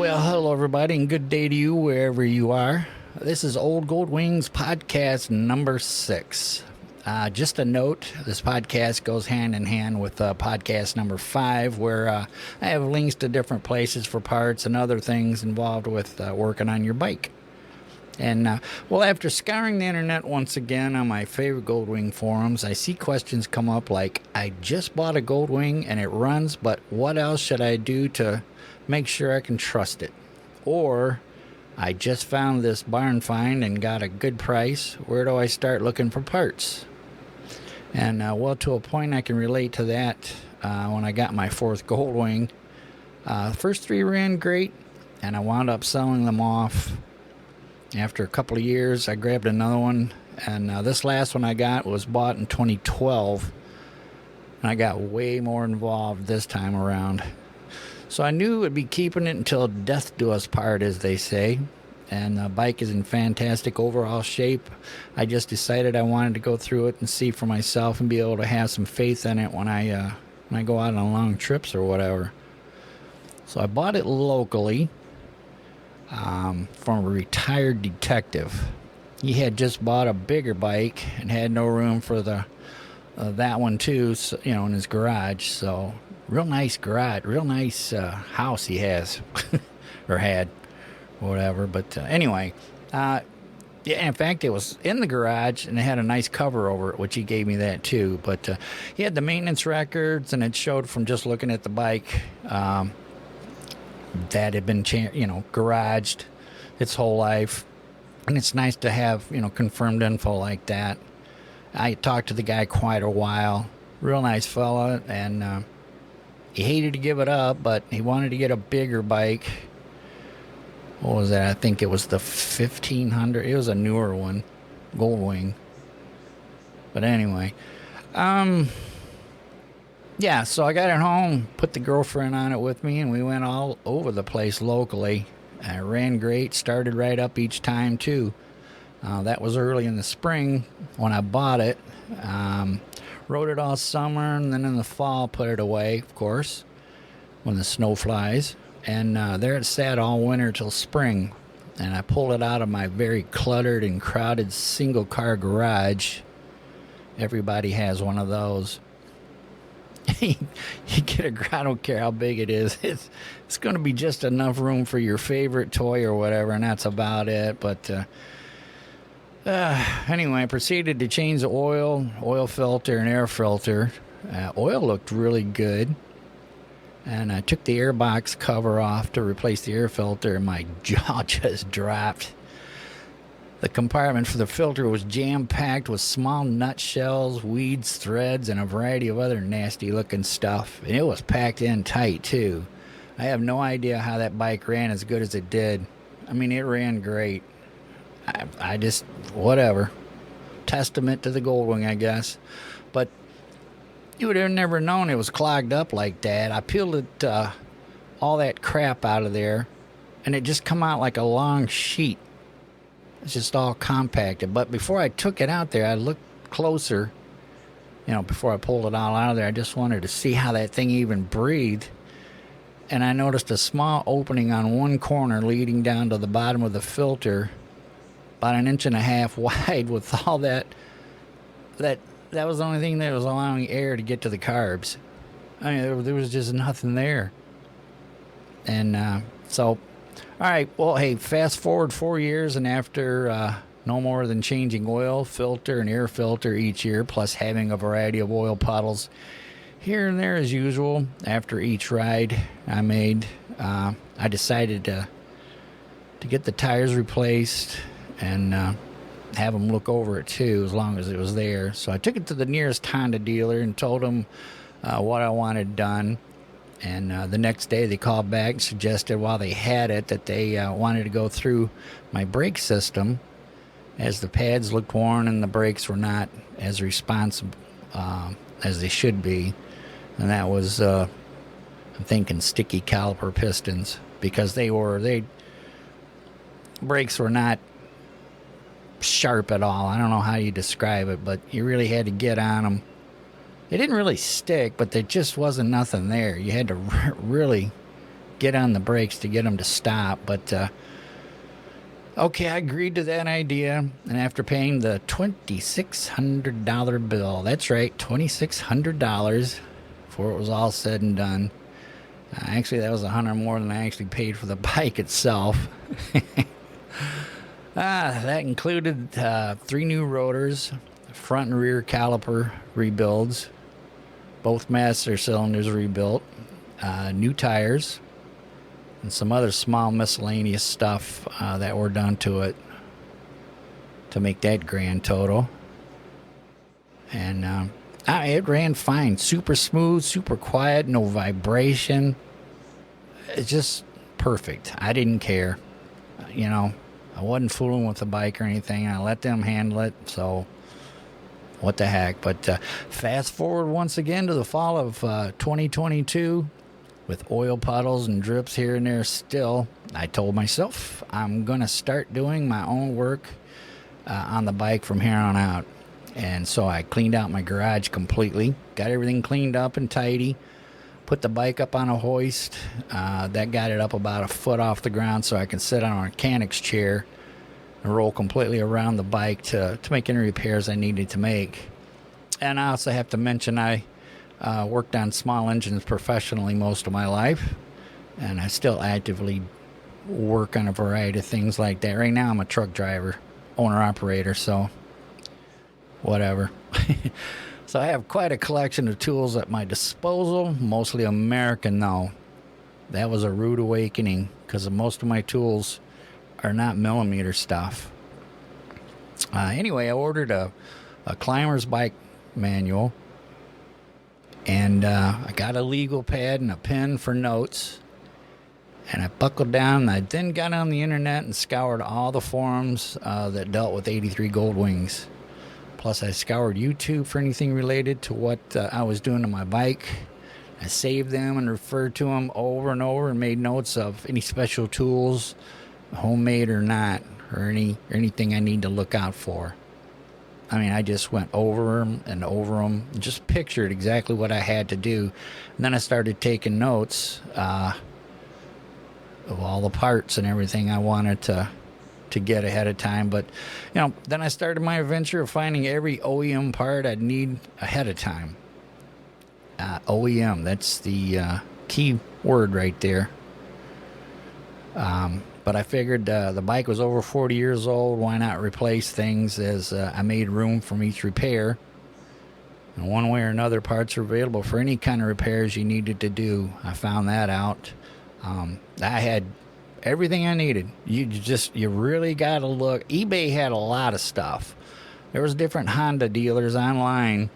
Well, hello, everybody, and good day to you wherever you are. This is Old Gold Wings podcast number 6. Just a note, this podcast goes hand in hand with podcast number 5, where I have links to different places for parts and other things involved with working on your bike. And, well, after scouring the internet once again on my favorite Goldwing forums, I see questions come up like, I just bought a Goldwing and it runs, but what else should I do to make sure I can trust it? Or, I just found this barn find and got a good price. Where do I start looking for parts? And, well, to a point I can relate to that when I got my 4th Goldwing. The first 3 ran great, and I wound up selling them off. After a couple of years, I grabbed another one, and this last one I got was bought in 2012, and I got way more involved this time around. So I knew I'd be keeping it until death do us part, as they say, and the bike is in fantastic overall shape. I just decided I wanted to go through it and see for myself and be able to have some faith in it when I go out on long trips or whatever. So I bought it locally. From a retired detective. He had just bought a bigger bike and had no room for that one too, so, in his garage. So real nice garage, real nice house he has or had, whatever. But anyway, yeah. In fact, it was in the garage and it had a nice cover over it, which he gave me that too. But he had the maintenance records, and it showed from just looking at the bike. That had been, garaged its whole life. And it's nice to have, confirmed info like that. I talked to the guy quite a while. Real nice fella. And he hated to give it up, but he wanted to get a bigger bike. What was that? I think it was the 1500. It was a newer one. Goldwing. But anyway. Yeah, so I got it home, put the girlfriend on it with me, and we went all over the place locally. It ran great, started right up each time, too. That was early in the spring when I bought it. Rode it all summer, and then in the fall put it away, of course, when the snow flies. And there it sat all winter till spring. And I pulled it out of my very cluttered and crowded single-car garage. Everybody has one of those. You get I don't care how big it is. It's going to be just enough room for your favorite toy or whatever, and that's about it. But anyway, I proceeded to change the oil filter, and air filter. Oil looked really good, and I took the airbox cover off to replace the air filter, and my jaw just dropped. The compartment for the filter was jam-packed with small nutshells, weeds, threads, and a variety of other nasty-looking stuff. And it was packed in tight, too. I have no idea how that bike ran as good as it did. I mean, it ran great. I just, whatever. Testament to the Goldwing, I guess. But you would have never known it was clogged up like that. I peeled it, all that crap out of there, and it just come out like a long sheet. It's just all compacted. But before I took it out there, I looked closer. Before I pulled it all out of there, I just wanted to see how that thing even breathed. And I noticed a small opening on one corner leading down to the bottom of the filter, about 1.5 inches wide, with all that. That was the only thing that was allowing air to get to the carbs. I mean, there was just nothing there. And so... All right, well, hey, fast forward 4 years, and after no more than changing oil, filter, and air filter each year, plus having a variety of oil puddles here and there as usual, after each ride I made, I decided to get the tires replaced and have them look over it, too, as long as it was there. So I took it to the nearest Honda dealer and told them what I wanted done. And the next day they called back and suggested while they had it that they wanted to go through my brake system, as the pads looked worn and the brakes were not as responsive as they should be. And that was, I'm thinking, sticky caliper pistons, because brakes were not sharp at all. I don't know how you describe it, but you really had to get on them. They didn't really stick, but there just wasn't nothing there. You had to really get on the brakes to get them to stop. But okay, I agreed to that idea, and after paying the $2,600 bill, that's right, $2,600 before it was all said and done. Actually, that was $100 more than I actually paid for the bike itself. That included 3 new rotors, front and rear caliper rebuilds, both master cylinders rebuilt, new tires, and some other small miscellaneous stuff that were done to it to make that grand total. And it ran fine, super smooth, super quiet, no vibration. It's just perfect. I didn't care. You know, I wasn't fooling with the bike or anything. I let them handle it, so what the heck. But fast forward once again to the fall of 2022 with oil puddles and drips here and there still. I told myself I'm going to start doing my own work on the bike from here on out. And so I cleaned out my garage completely, got everything cleaned up and tidy, put the bike up on a hoist. That got it up about a foot off the ground so I can sit on a mechanic's chair and roll completely around the bike to make any repairs I needed to make. And I also have to mention I worked on small engines professionally most of my life, and I still actively work on a variety of things like that. Right now I'm a truck driver, owner-operator, so whatever. So I have quite a collection of tools at my disposal, mostly American though. That was a rude awakening because most of my tools are not millimeter stuff. Anyway, I ordered a climber's bike manual, and I got a legal pad and a pen for notes, and I buckled down, and I then got on the internet and scoured all the forums that dealt with 83 Goldwings. Plus, I scoured YouTube for anything related to what I was doing to my bike. I saved them and referred to them over and over and made notes of any special tools, homemade or not, or anything I need to look out for. I mean, I just went over them and just pictured exactly what I had to do. And then I started taking notes of all the parts and everything I wanted to get ahead of time. But then I started my adventure of finding every OEM part I'd need ahead of time. OEM, that's the key word right there. But I figured the bike was over 40 years old. Why not replace things, as I made room from each repair. And one way or another, parts are available for any kind of repairs you needed to do. I found that out. I had everything I needed. You really got to look. eBay had a lot of stuff. There was different Honda dealers online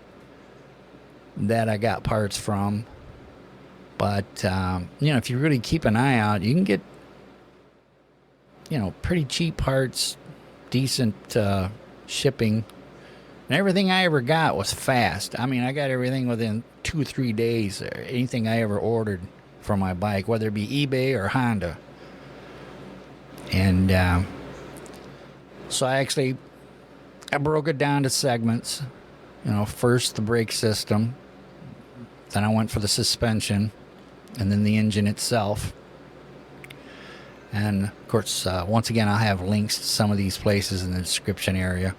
that I got parts from. But, if you really keep an eye out, you can get, pretty cheap parts, decent shipping. And everything I ever got was fast. I mean, I got everything within 2-3 days. Anything I ever ordered for my bike, whether it be eBay or Honda. And so I broke it down to segments. First the brake system. Then I went for the suspension. And then the engine itself. And, of course, once again, I'll have links to some of these places in the description area.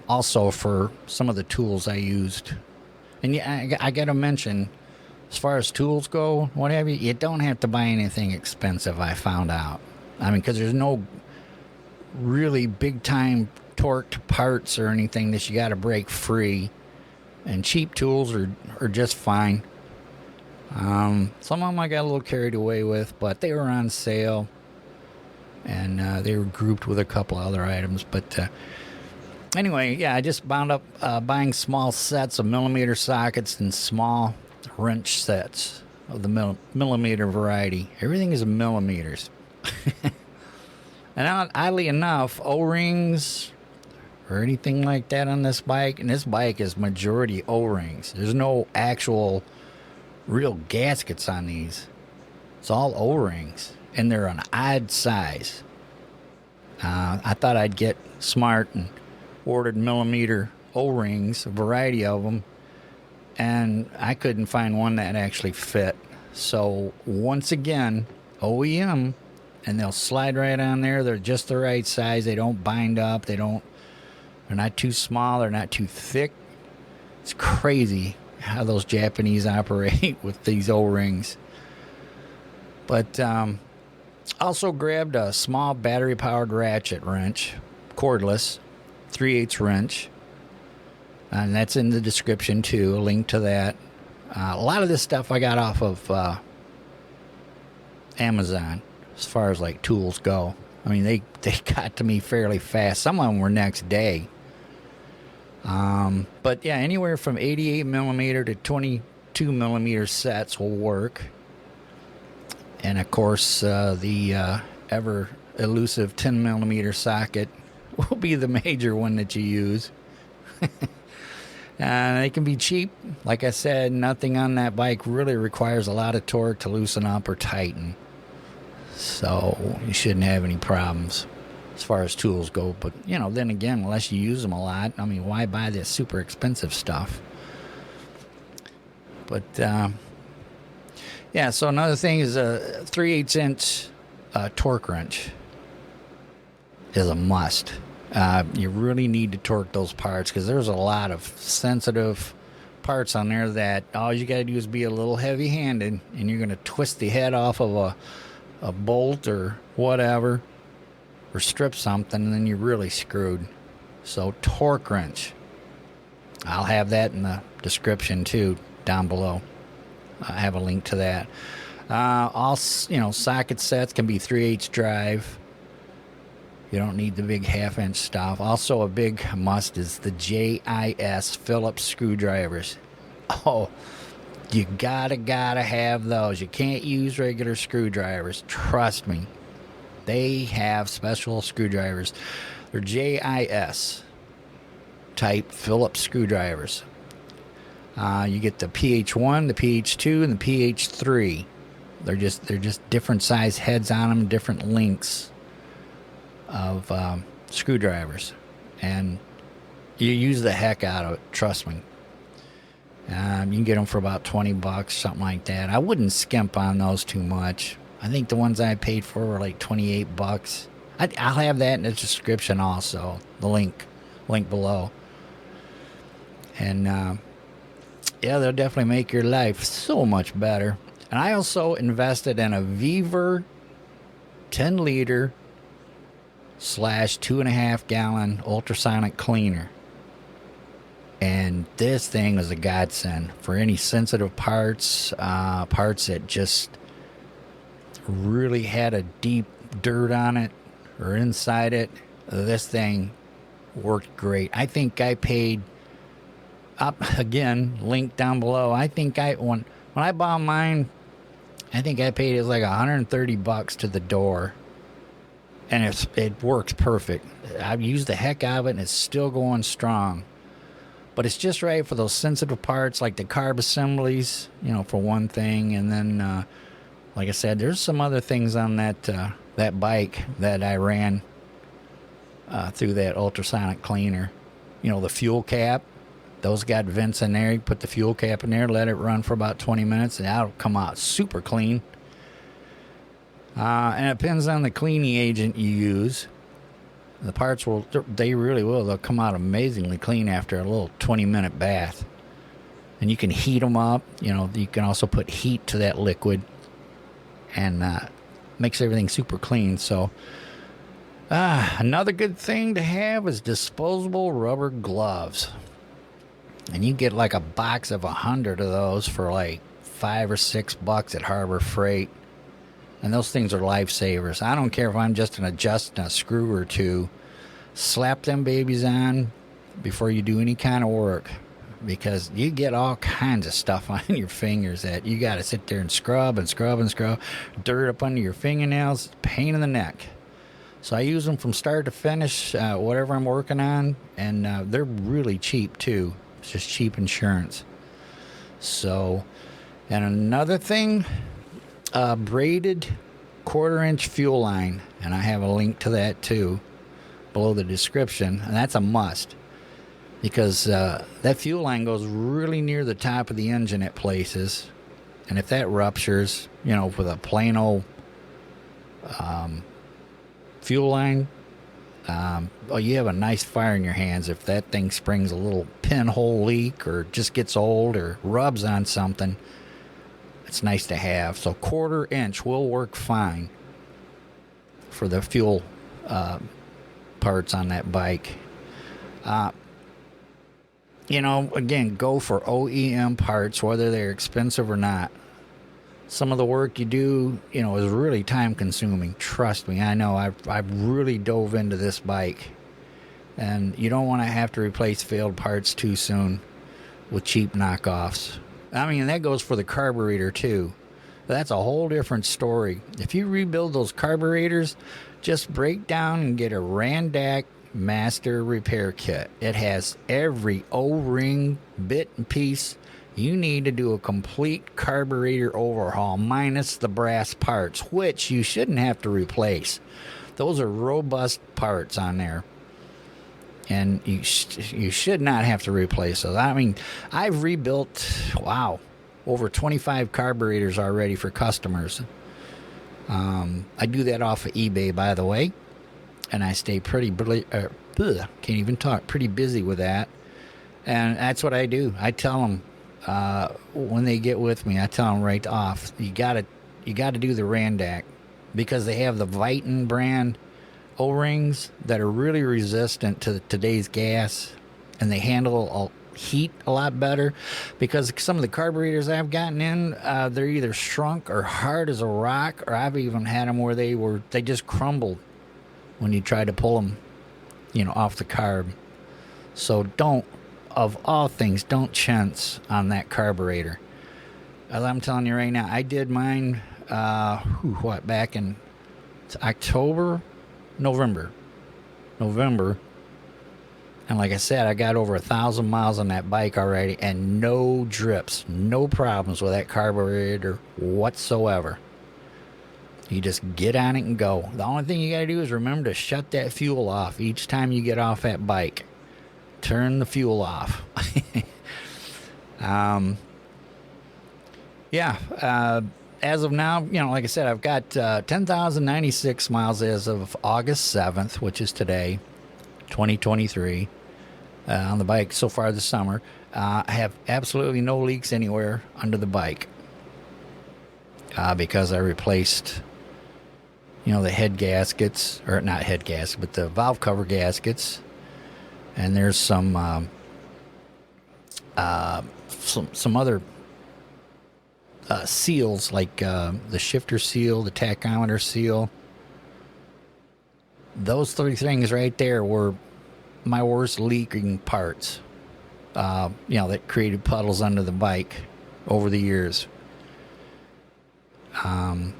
Also for some of the tools I used. And yeah, I got to mention, as far as tools go, whatever, you don't have to buy anything expensive, I found out. I mean, because there's no really big-time torqued parts or anything that you got to break free. And cheap tools are just fine. Some of them I got a little carried away with, but they were on sale. And they were grouped with a couple other items. But anyway, yeah, I just wound up buying small sets of millimeter sockets and small wrench sets of the millimeter variety. Everything is millimeters. And oddly enough, O-rings or anything like that on this bike, and this bike is majority O-rings. There's no actual real gaskets on these. It's all O-rings, and they're an odd size. I thought I'd get smart and ordered millimeter O-rings, a variety of them, and I couldn't find one that actually fit. So once again, OEM, and they'll slide right on there. They're just the right size. They don't bind up. They're not too small. They're not too thick. It's crazy how those Japanese operate with these O-rings. But also grabbed a small battery-powered ratchet wrench, cordless, 3/8 wrench. And that's in the description too, a link to that. A lot of this stuff I got off of Amazon as far as like tools go. I mean, they got to me fairly fast. Some of them were next day. But yeah, anywhere from 88 millimeter to 22 millimeter sets will work. And of course, the ever elusive 10 millimeter socket will be the major one that you use. They can be cheap. Like I said, nothing on that bike really requires a lot of torque to loosen up or tighten. So you shouldn't have any problems as far as tools go. But, you know, then again, unless you use them a lot, I mean, why buy this super expensive stuff? But, yeah, so another thing is a 3/8 inch torque wrench is a must. You really need to torque those parts because there's a lot of sensitive parts on there that all you got to do is be a little heavy-handed, and you're going to twist the head off of a bolt or whatever, or strip something, and then you're really screwed. So torque wrench. I'll have that in the description too, down below. I have a link to that. All, you know, socket sets can be 3/8 drive. You don't need the big 1/2-inch stuff. Also, a big must is the JIS Phillips screwdrivers. Oh, you gotta have those. You can't use regular screwdrivers. Trust me. They have special screwdrivers. They're JIS type Phillips screwdrivers. You get the PH1, the PH2, and the PH3. They're just different size heads on them, different lengths of screwdrivers, and you use the heck out of it. Trust me. You can get them for about $20, something like that. I wouldn't skimp on those too much. I think the ones I paid for were like $28. I'll have that in the description also, the link below. And yeah, they'll definitely make your life so much better. And I also invested in a Weaver 10-liter / 2.5-gallon ultrasonic cleaner. And this thing was a godsend for any sensitive parts, parts that just really had a deep dirt on it or inside it. This thing worked great. I think I paid up again, link down below. I think when I bought mine, I think I paid it was like $130 to the door, and it works perfect. I've used the heck out of it, and it's still going strong. But it's just right for those sensitive parts, like the carb assemblies, you know, for one thing. And then, like I said, there's some other things on that bike that I ran through that ultrasonic cleaner. You know, the fuel cap. Those got vents in there. You put the fuel cap in there, let it run for about 20 minutes, and that'll come out super clean. And it depends on the cleaning agent you use. The parts they really will. They'll come out amazingly clean after a little 20-minute bath. And you can heat them up. You know, you can also put heat to that liquid, and makes everything super clean. So, another good thing to have is disposable rubber gloves. And you get like a box of 100 of those for like $5 or $6 at Harbor Freight. And those things are lifesavers. I don't care if I'm just adjusting a screw or two. Slap them babies on before you do any kind of work, because you get all kinds of stuff on your fingers that you got to sit there and scrub and scrub and scrub. Dirt up under your fingernails, pain in the neck. So I use them from start to finish, whatever I'm working on. And they're really cheap too. It's just cheap insurance. So, and another thing, braided 1/4-inch fuel line, and I have a link to that too below the description, and that's a must, because that fuel line goes really near the top of the engine at places, And if that ruptures, with a plain old fuel line, you have a nice fire in your hands if that thing springs a little pinhole leak or just gets old or rubs on something. It's nice to have. So 1/4 inch will work fine for the fuel parts on that bike. Again, go for OEM parts, whether they're expensive or not. Some of the work you do, is really time consuming. Trust me, I know. I've really dove into this bike. And you don't want to have to replace failed parts too soon with cheap knockoffs. I mean, that goes for the carburetor too. That's a whole different story. If you rebuild those carburetors, just break down and get a Randak Master Repair Kit. It has every O-ring, bit and piece you need to do a complete carburetor overhaul, minus the brass parts, which you shouldn't have to replace. Those are robust parts on there, and you should not have to replace those. I mean, I've rebuilt, over 25 carburetors already for customers. I do that off of eBay, by the way, and I stay pretty busy with that. And that's what I do. I tell them when they get with me, I tell them right off, you gotta do the Randak, because they have the Viton brand O-rings that are really resistant to today's gas, and they handle heat a lot better. Because some of the carburetors I've gotten in, they're either shrunk or hard as a rock, or I've even had them where they just crumbled when you try to pull them, off the carb. So of all things, don't chintz on that carburetor. As I'm telling you right now, I did mine, back in November. And like I said, I got over 1,000 miles on that bike already, and no drips, no problems with that carburetor whatsoever. You just get on it and go. The only thing you got to do is remember to shut that fuel off each time you get off that bike. Turn the fuel off. As of now, like I said, I've got 10,096 miles as of August 7th, which is today, 2023, on the bike so far this summer. I have absolutely no leaks anywhere under the bike because I replaced, the head gaskets, or not head gaskets, but the valve cover gaskets. And there's some other seals, like the shifter seal, the tachometer seal. Those 3 things right there were my worst leaking parts. That created puddles under the bike over the years. And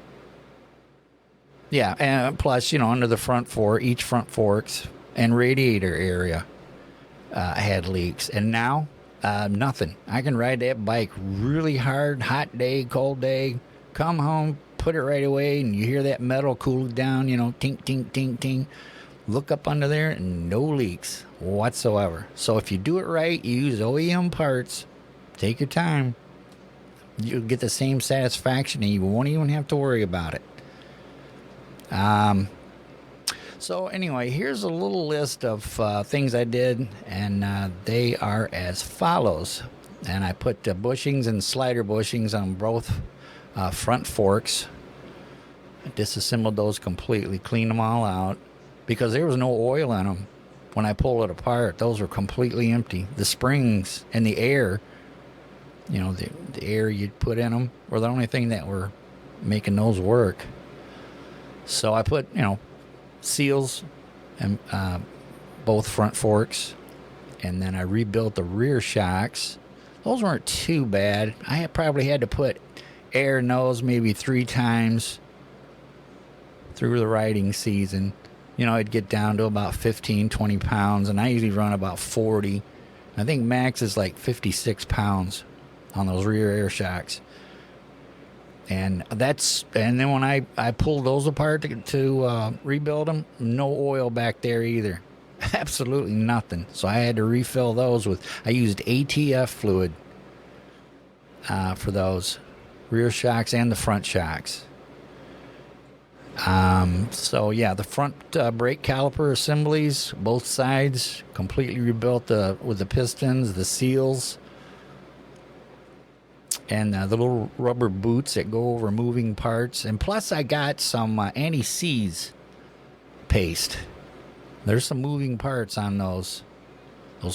plus, under the each front forks and radiator area. I had leaks, and now nothing. I can ride that bike really hard, hot day, cold day, come home, put it right away, and you hear that metal cool down, tink, tink, tink, tink. Look up under there, and no leaks whatsoever. So if you do it right, you use OEM parts, take your time, you'll get the same satisfaction, and you won't even have to worry about it. So anyway, here's a little list of things I did, and they are as follows. And I put bushings and slider bushings on both front forks. I disassembled those completely, cleaned them all out, because there was no oil in them when I pulled it apart. Those were completely empty. The springs and the air, the air you'd put in them, were the only thing that were making those work. So I put, seals and both front forks, and then I rebuilt the rear shocks. Those weren't too bad. I probably had to put air in those maybe 3 times through the riding season. I'd get down to about 15, 20 pounds, and I usually run about 40. I think max is like 56 pounds on those rear air shocks. And then when I pulled those apart to rebuild them, no oil back there either. Absolutely nothing. So I had to refill those I used ATF fluid for those. rear shocks and the front shocks. So yeah, the front brake caliper assemblies, both sides, completely rebuilt with the pistons, the seals, and the little rubber boots that go over moving parts. And plus, I got some anti-seize paste. There's some moving parts on those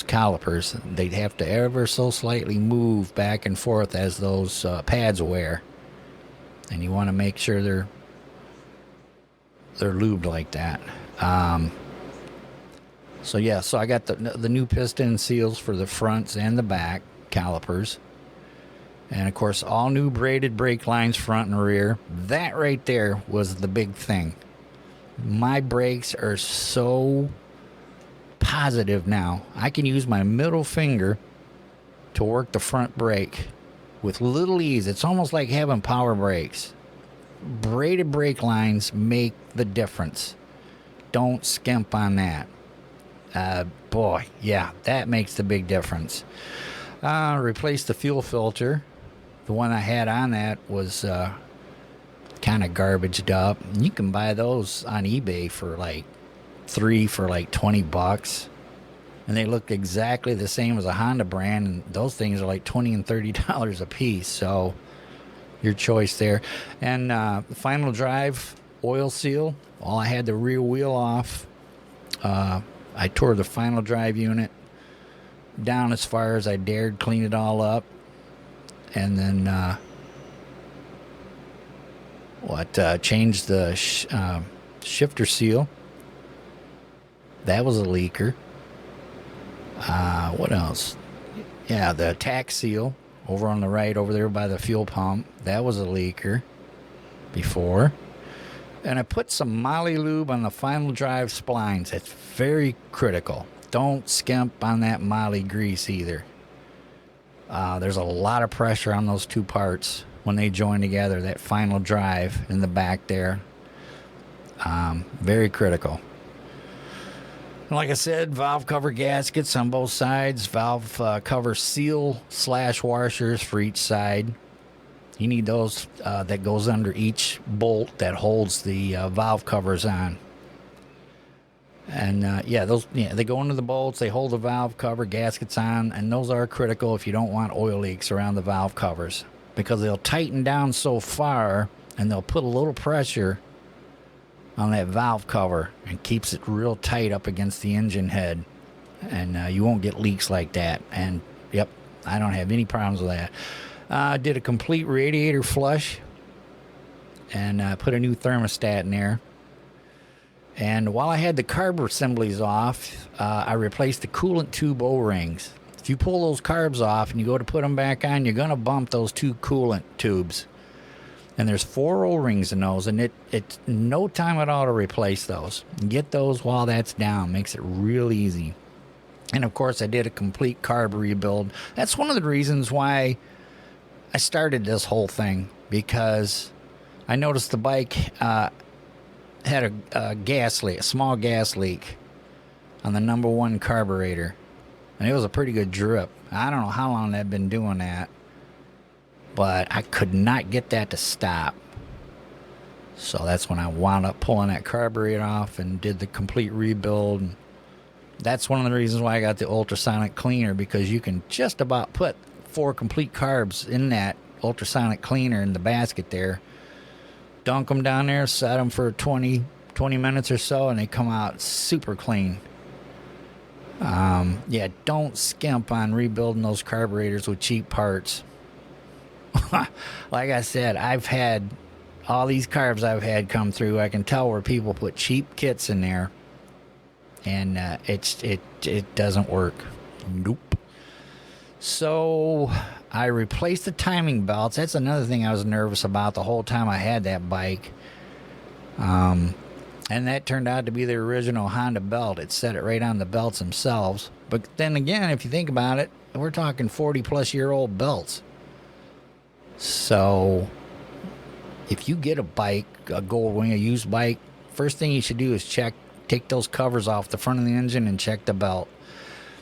calipers. They'd have to ever so slightly move back and forth as those pads wear, and you want to make sure they're lubed like that. So yeah, so I got the new piston seals for the fronts and the back calipers, and of course all new braided brake lines front and rear. That right there was the big thing. My brakes are so positive now. I can use my middle finger to work the front brake with little ease. It's almost like having power brakes. Braided brake lines make the difference. Don't skimp on that. Boy, yeah, that makes the big difference. Replaced the fuel filter. The one I had on that was kind of garbaged up. You can buy those on eBay for like $20, and they look exactly the same as a Honda brand, and those things are like $20 and $30 a piece. So your choice there. And the final drive oil seal. While I had the rear wheel off, I tore the final drive unit down as far as I dared, clean it all up, and then changed the shifter seal. That was a leaker. What else? Yeah, the tack seal over on the right, over there by the fuel pump. That was a leaker before. And I put some Moly lube on the final drive splines. It's very critical. Don't skimp on that Moly grease either. There's a lot of pressure on those two parts when they join together. That final drive in the back there. Very critical. And like I said, valve cover gaskets on both sides. Valve cover seal / washers for each side. You need those that goes under each bolt that holds the valve covers on. And they go into the bolts. They hold the valve cover gaskets on, and those are critical if you don't want oil leaks around the valve covers, because they'll tighten down so far and they'll put a little pressure on that valve cover and keeps it real tight up against the engine head, and you won't get leaks like that. And yep, I don't have any problems with that. Did a complete radiator flush and put a new thermostat in there. And while I had the carb assemblies off, I replaced the coolant tube O-rings. If you pull those carbs off and you go to put them back on, you're going to bump those two coolant tubes. And there's 4 O-rings in those, and it's no time at all to replace those. Get those while that's down. Makes it real easy. And, of course, I did a complete carb rebuild. That's one of the reasons why I started this whole thing, because I noticed the bike had a gas leak, a small gas leak on the number 1 carburetor. And it was a pretty good drip. I don't know how long they'd been doing that, but I could not get that to stop. So that's when I wound up pulling that carburetor off and did the complete rebuild. And that's one of the reasons why I got the ultrasonic cleaner, because you can just about put 4 complete carbs in that ultrasonic cleaner in the basket there. Dunk them down there, set them for 20 minutes or so, and they come out super clean. Yeah, don't skimp on rebuilding those carburetors with cheap parts. Like I said, I've had all these carbs I've had come through. I can tell where people put cheap kits in there, and it doesn't work. Nope. So I replaced the timing belts. That's another thing I was nervous about the whole time I had that bike. And that turned out to be the original Honda belt. It set it right on the belts themselves. But then again, if you think about it, we're talking 40-plus-year-old belts. So if you get a bike, a Goldwing, a used bike, first thing you should do is take those covers off the front of the engine and check the belt.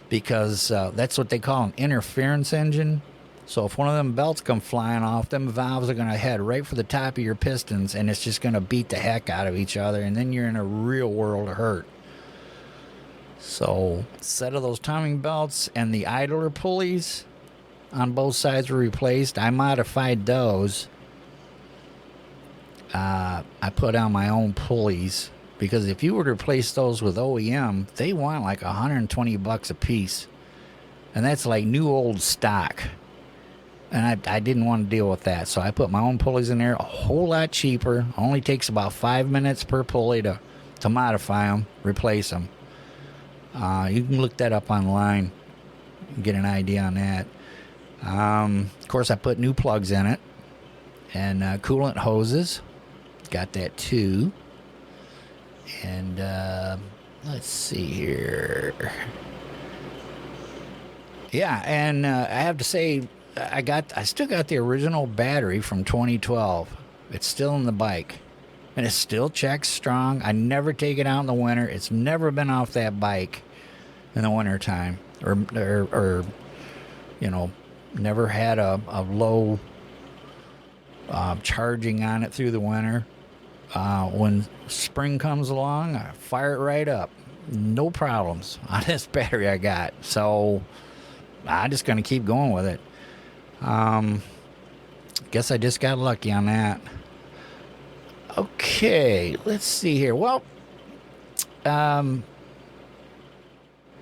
Because that's what they call an interference engine. So if one of them belts come flying off, them valves are going to head right for the top of your pistons, and it's just going to beat the heck out of each other, and then you're in a real world of hurt. So set of those timing belts and the idler pulleys on both sides were replaced. I modified those. I put on my own pulleys, because if you were to replace those with OEM, they want like $120 a piece, and that's like new old stock. And I didn't want to deal with that, so I put my own pulleys in there. A whole lot cheaper. Only takes about 5 minutes per pulley to modify them, replace them. You can look that up online and get an idea on that. Of course, I put new plugs in it, and coolant hoses. Got that too. And let's see here. Yeah, and I have to say, I still got the original battery from 2012. It's still in the bike, and it still checks strong. I never take it out in the winter. It's never been off that bike in the winter time, or you know, never had a low charging on it through the winter. When spring comes along, I fire it right up. No problems on this battery I got. So I'm just going to keep going with it. Guess I just got lucky on that. Okay, let's see here. Well, yeah,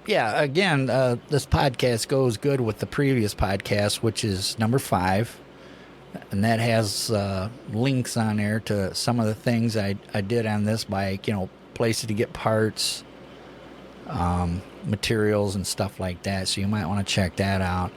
again, this podcast goes good with the previous podcast, which is number 5. And that has links on there to some of the things I did on this bike, you know, places to get parts, materials and stuff like that. So you might want to check that out.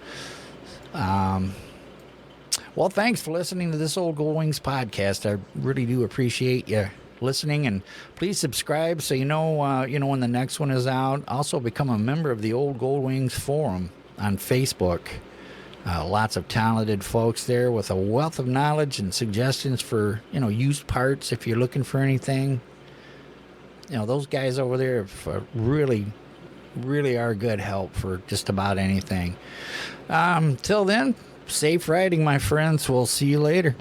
Well, thanks for listening to this Old Gold Wings podcast. I really do appreciate you listening, and please subscribe so you know when the next one is out. Also, become a member of the Old Gold Wings forum on Facebook. Lots of talented folks there with a wealth of knowledge and suggestions for, you know, used parts if you're looking for anything. You know, those guys over there really, really are good help for just about anything. Till then, safe riding, my friends. We'll see you later.